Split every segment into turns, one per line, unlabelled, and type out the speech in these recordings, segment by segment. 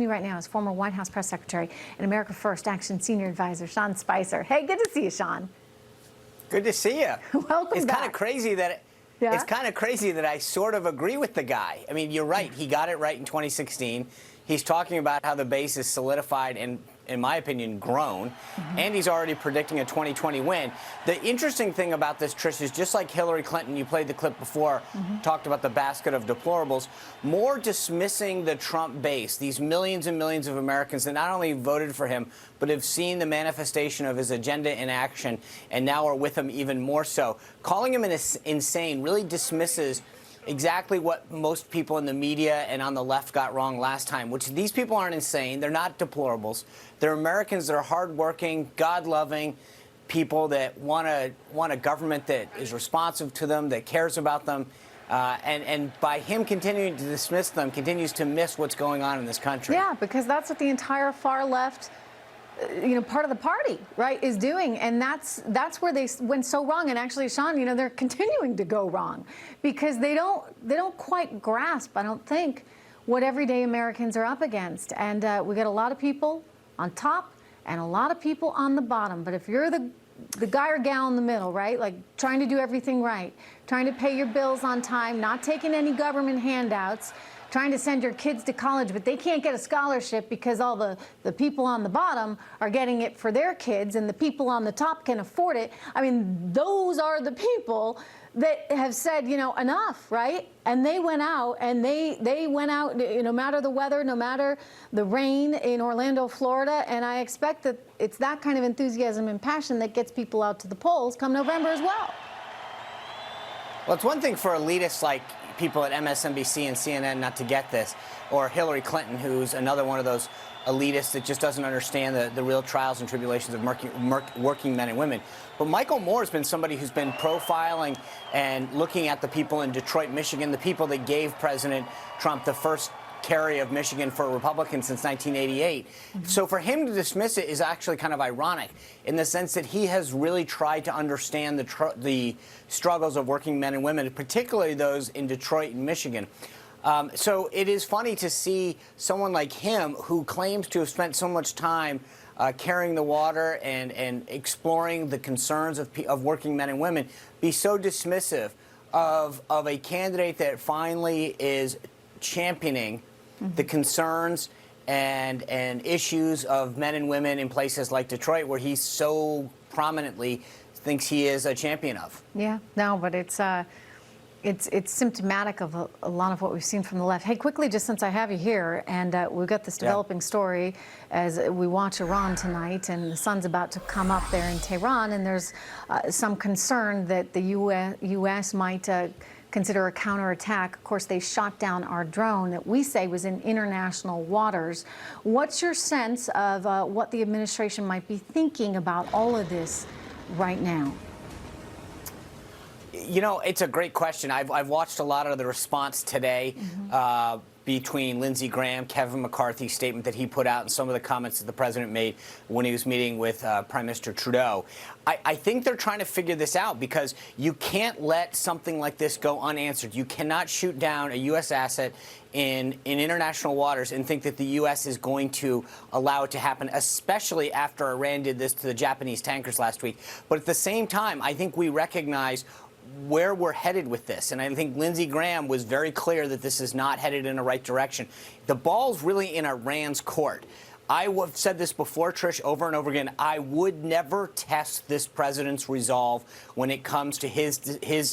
me right now is former White House Press Secretary and America First Action Senior Advisor, Sean Spicer. Hey, good to see you, Sean.
Good to see you.
Welcome
it's
back.
Kind of crazy that It's kind of crazy that I sort of agree with the guy. I mean, you're right. He got it right in 2016. He's talking about how the base is solidified and, in my opinion, grown. And he's already predicting a 2020 win. The interesting thing about this, Trish, is just like Hillary Clinton, you played the clip before, talked about the basket of deplorables, more dismissing the Trump base, these millions and millions of Americans that not only voted for him, but have seen the manifestation of his agenda in action and now are with him even more so. Calling him insane really dismisses exactly what most people in the media and on the left got wrong last time, which these people aren't insane. They're not deplorables. They're Americans that are hardworking, God-loving people that want a government that is responsive to them, that cares about them. And by him continuing to dismiss them, continues to miss what's going on in this country.
Yeah, because that's what the entire far left, part of the party, right, is doing. And that's where they went so wrong. And actually, Sean, they're continuing to go wrong because they don't quite grasp, I don't think, what everyday Americans are up against. And we got a lot of people on top and a lot of people on the bottom. But if you're the guy or gal in the middle, right, like trying to do everything right, trying to pay your bills on time, not taking any government handouts, trying to send your kids to college, but they can't get a scholarship because all the people on the bottom are getting it for their kids and the people on the top can afford it. I mean, those are the people that have said, enough, right? And they went out and they went out, no matter the weather, no matter the rain in Orlando, Florida. And I expect that it's that kind of enthusiasm and passion that gets people out to the polls come November as well.
Well, it's one thing for elitists like people at MSNBC and CNN not to get this, or Hillary Clinton, who's another one of those elitists that just doesn't understand the real trials and tribulations of working men and women. But Michael Moore has been somebody who's been profiling and looking at the people in Detroit, Michigan, the people that gave President Trump the first carry of Michigan for a Republican since 1988. So for him to dismiss it is actually kind of ironic in the sense that he has really tried to understand the struggles of working men and women, particularly those in Detroit and Michigan. So it is funny to see someone like him who claims to have spent so much time carrying the water and exploring the concerns of working men and women be so dismissive of a candidate that finally is championing the concerns and issues of men and women in places like Detroit, where he so prominently thinks he is a champion of.
Yeah, no, but it's symptomatic of a lot of what we've seen from the left. Hey, quickly, just since I have you here, and we've got this developing story as we watch Iran tonight, and the sun's about to come up there in Tehran, and there's some concern that the U.S. might consider a counterattack. Of course, they shot down our drone that we say was in international waters. What's your sense of what the administration might be thinking about all of this right now?
It's a great question. I've watched a lot of the response today between Lindsey Graham, Kevin McCarthy's statement that he put out, and some of the comments that the president made when he was meeting with Prime Minister Trudeau. I think they're trying to figure this out because you can't let something like this go unanswered. You cannot shoot down a U.S. asset in international waters and think that the U.S. is going to allow it to happen, especially after Iran did this to the Japanese tankers last week. But at the same time, I think we recognize where we're headed with this. And I think Lindsey Graham was very clear that this is not headed in the right direction. The ball's really in Iran's court. I have said this before, Trish, over and over again. I would never test this president's resolve when it comes to his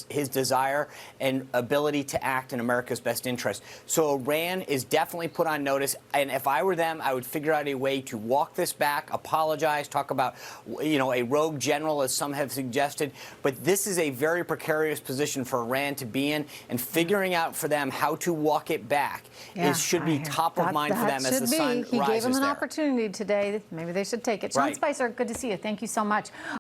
desire and ability to act in America's best interest. So Iran is definitely put on notice. And if I were them, I would figure out a way to walk this back, apologize, talk about, a rogue general, as some have suggested. But this is a very precarious position for Iran to be in, and figuring out for them how to walk it back should be top of mind for them as the sun rises there.
Opportunity today. Maybe they should take it. Sean Spicer, good to see you. Thank you so much.